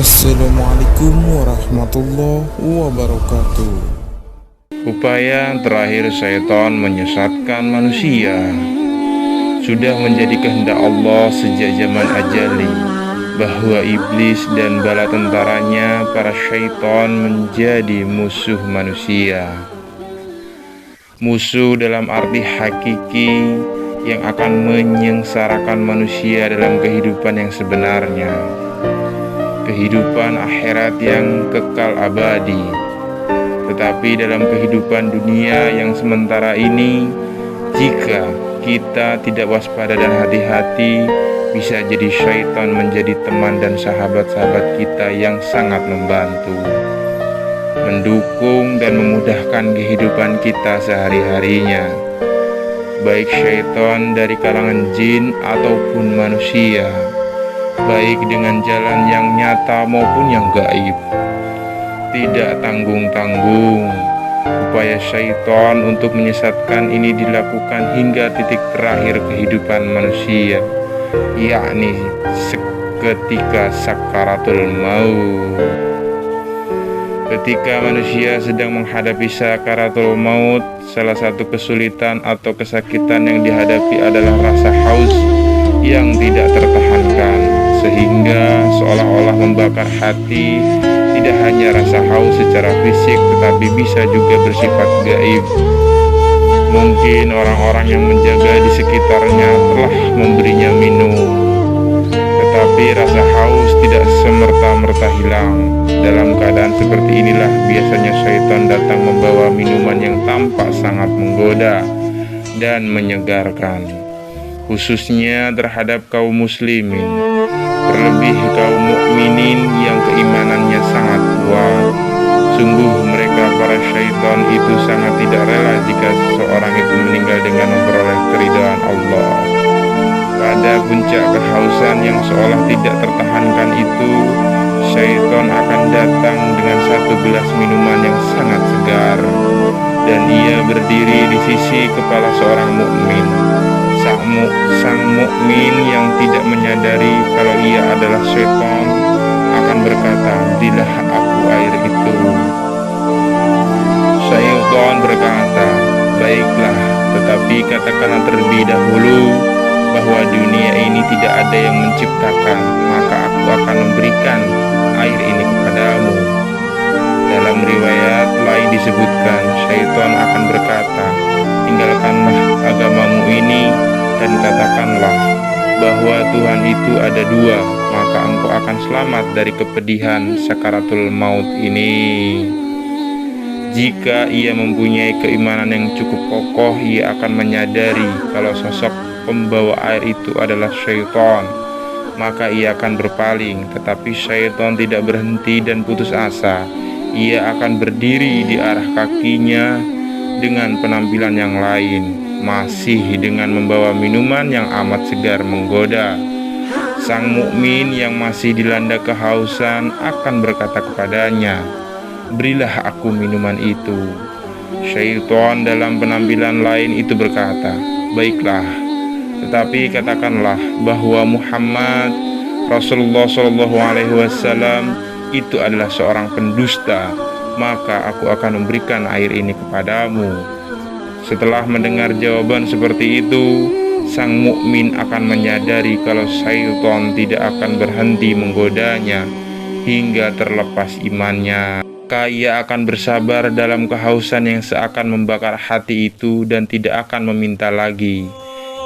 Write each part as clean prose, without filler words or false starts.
Assalamualaikum warahmatullahi wabarakatuh. Upaya terakhir syaitan menyesatkan manusia sudah menjadi kehendak Allah sejak zaman ajali, bahwa iblis dan bala tentaranya para syaitan menjadi musuh manusia. Musuh dalam arti hakiki yang akan menyengsarakan manusia dalam kehidupan yang sebenarnya, kehidupan akhirat yang kekal abadi. Tetapi dalam kehidupan dunia yang sementara ini, jika kita tidak waspada dan hati-hati, bisa jadi syaitan menjadi teman dan sahabat-sahabat kita yang sangat membantu, mendukung dan memudahkan kehidupan kita sehari-harinya, baik syaitan dari kalangan jin ataupun manusia, baik dengan jalan yang nyata maupun yang gaib. Tidak tanggung-tanggung upaya syaitan untuk menyesatkan ini dilakukan hingga titik terakhir kehidupan manusia, yakni seketika sakaratul maut. Ketika manusia sedang menghadapi sakaratul maut, salah satu kesulitan atau kesakitan yang dihadapi adalah rasa haus yang tidak tertahankan, sehingga seolah-olah membakar hati. Tidak hanya rasa haus secara fisik, tetapi bisa juga bersifat gaib. Mungkin orang-orang yang menjaga di sekitarnya telah memberinya minum, tetapi rasa haus tidak semerta-merta hilang. Dalam keadaan seperti inilah biasanya syaitan datang membawa minuman yang tampak sangat menggoda dan menyegarkan, khususnya terhadap kaum muslimin, terlebih kaum mukminin yang keimanannya sangat kuat. Sungguh mereka para syaitan itu sangat tidak rela jika seseorang itu meninggal dengan memperoleh keridhaan Allah. Pada puncak kehausan yang seolah tidak tertahankan itu, syaitan akan datang dengan satu gelas minuman yang sangat segar, dan ia berdiri di sisi kepala seorang mukmin. Sang mukmin yang tidak menyadari kalau ia adalah syaitan akan berkata, "Berilah aku air itu." Syaitan berkata, "Baiklah, tetapi katakanlah terlebih dahulu bahwa dunia ini tidak ada yang menciptakan, maka aku akan memberikan air ini kepadamu." Dalam riwayat lain disebutkan, syaitan akan berkata, "Tinggalkanlah agamamu ini dan katakanlah bahwa Tuhan itu ada dua, maka engkau akan selamat dari kepedihan sakaratul maut ini." Jika ia mempunyai keimanan yang cukup kokoh, ia akan menyadari kalau sosok pembawa air itu adalah syaitan, maka ia akan berpaling. Tetapi syaitan tidak berhenti dan putus asa. Ia akan berdiri di arah kakinya dengan penampilan yang lain, masih dengan membawa minuman yang amat segar menggoda. Sang mukmin yang masih dilanda kehausan akan berkata kepadanya, "Berilah aku minuman itu." Syaitan dalam penampilan lain itu berkata, "Baiklah, tetapi katakanlah bahwa Muhammad Rasulullah SAW itu adalah seorang pendusta, maka aku akan memberikan air ini kepadamu." Setelah mendengar jawaban seperti itu, sang mukmin akan menyadari kalau syaitan tidak akan berhenti menggodanya hingga terlepas imannya. Maka ia akan bersabar dalam kehausan yang seakan membakar hati itu dan tidak akan meminta lagi.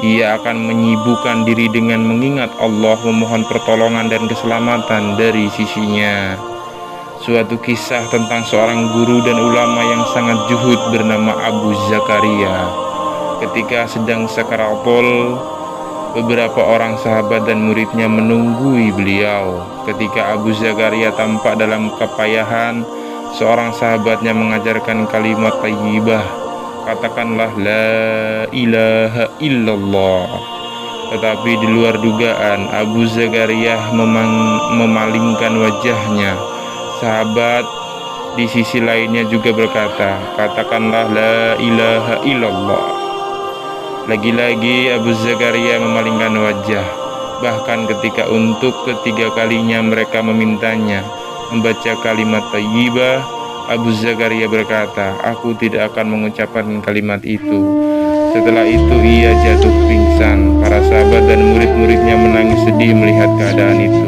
Ia akan menyibukkan diri dengan mengingat Allah, memohon pertolongan dan keselamatan dari sisinya. Suatu kisah tentang seorang guru dan ulama yang sangat zuhud bernama Abu Zakaria. Ketika sedang sakaratul, beberapa orang sahabat dan muridnya menunggui beliau. Ketika Abu Zakaria tampak dalam kepayahan, seorang sahabatnya mengajarkan kalimat thayyibah, "Katakanlah la ilaha illallah." Tetapi di luar dugaan, Abu Zakaria memalingkan wajahnya. Sahabat di sisi lainnya juga berkata, "Katakanlah la ilaha illallah." Lagi-lagi Abu Zakaria memalingkan wajah. Bahkan ketika untuk ketiga kalinya mereka memintanya membaca kalimat thayyibah, Abu Zakaria berkata, "Aku tidak akan mengucapkan kalimat itu." Setelah itu ia jatuh pingsan. Para sahabat dan murid-muridnya menangis sedih melihat keadaan itu.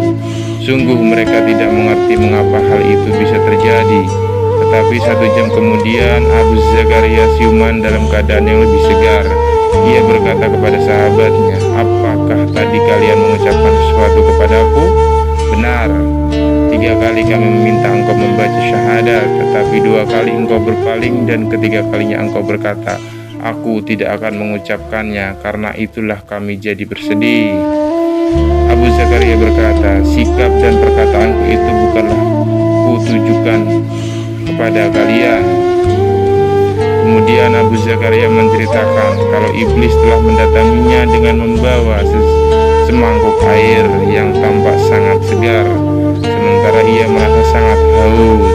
Sungguh mereka tidak mengerti mengapa hal itu bisa terjadi. Tetapi 1 jam kemudian Abu Zakaria siuman dalam keadaan yang lebih segar. Ia berkata kepada sahabatnya, "Apakah tadi kalian mengucapkan sesuatu kepadaku?" "Benar. 3 kali kami meminta engkau membaca syahadat, tetapi 2 kali engkau berpaling dan ketiga kalinya engkau berkata, 'Aku tidak akan mengucapkannya,' karena itulah kami jadi bersedih." Abu Zakaria berkata, "Sikap dan perkataanku itu bukanlah kutujukan kepada kalian." Kemudian Abu Zakaria menceritakan kalau iblis telah mendatanginya dengan membawa semangkuk air yang tampak sangat segar, sementara ia merasa sangat haus.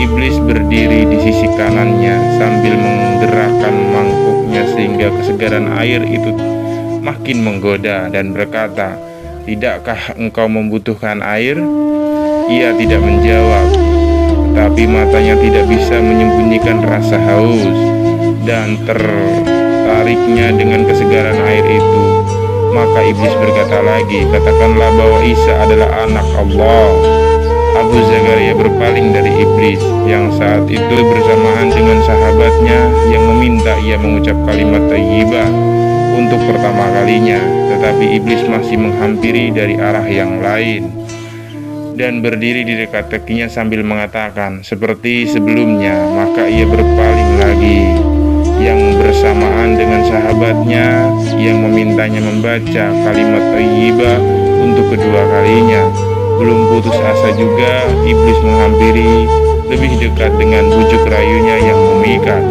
Iblis berdiri di sisi kanannya sambil menggerakkan mangkuknya sehingga kesegaran air itu makin menggoda dan berkata, "Tidakkah engkau membutuhkan air?" Ia tidak menjawab, tetapi matanya tidak bisa menyembunyikan rasa haus dan tertariknya dengan kesegaran air itu. Maka iblis berkata lagi, "Katakanlah bahwa Isa adalah anak Allah." Abu Zakaria berpaling dari iblis yang saat itu bersamaan dengan sahabatnya yang meminta ia mengucap kalimat thayyibah untuk pertama kalinya, tetapi iblis masih menghampiri dari arah yang lain dan berdiri di dekat kakinya sambil mengatakan seperti sebelumnya. Maka ia berpaling lagi yang bersamaan dengan sahabatnya yang memintanya membaca kalimat thayyibah untuk kedua kalinya. Belum putus asa juga, iblis menghampiri lebih dekat dengan bujuk rayunya yang memikat,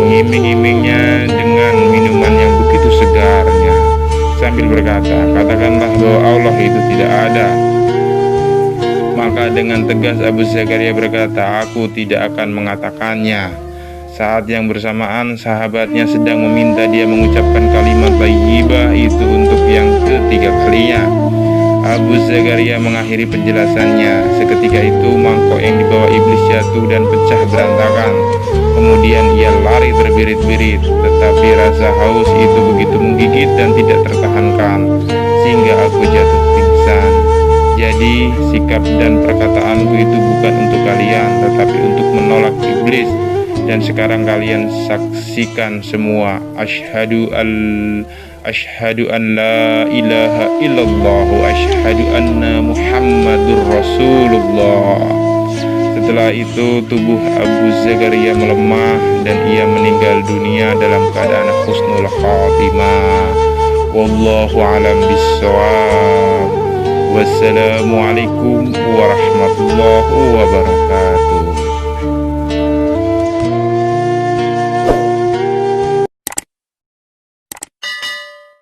mengiming-imingnya dengan minuman yang begitu segarnya, sambil berkata, "Katakanlah bahwa Allah itu tidak ada." Maka dengan tegas Abu Zakaria berkata, "Aku tidak akan mengatakannya." Saat yang bersamaan sahabatnya sedang meminta dia mengucapkan kalimat thayyibah itu untuk yang ketiga kalinya. Abu Zakaria mengakhiri penjelasannya. Seketika itu mangkok yang dibawa iblis jatuh dan pecah berantakan. Kemudian ia lari terbirit-birit, tetapi rasa haus itu begitu menggigit dan tidak tertahankan sehingga aku jatuh pingsan. Jadi sikap dan perkataanku itu bukan untuk kalian, tetapi untuk menolak iblis. Dan sekarang kalian saksikan semua. Asyhadu an la ilaha illallah wa asyhadu anna Muhammadur Rasulullah. Setelah itu tubuh Abu Zakaria melemah dan ia meninggal dunia dalam keadaan husnul khatimah. Wallahu alam bissawab. Wassalamualaikum warahmatullahi wabarakatuh.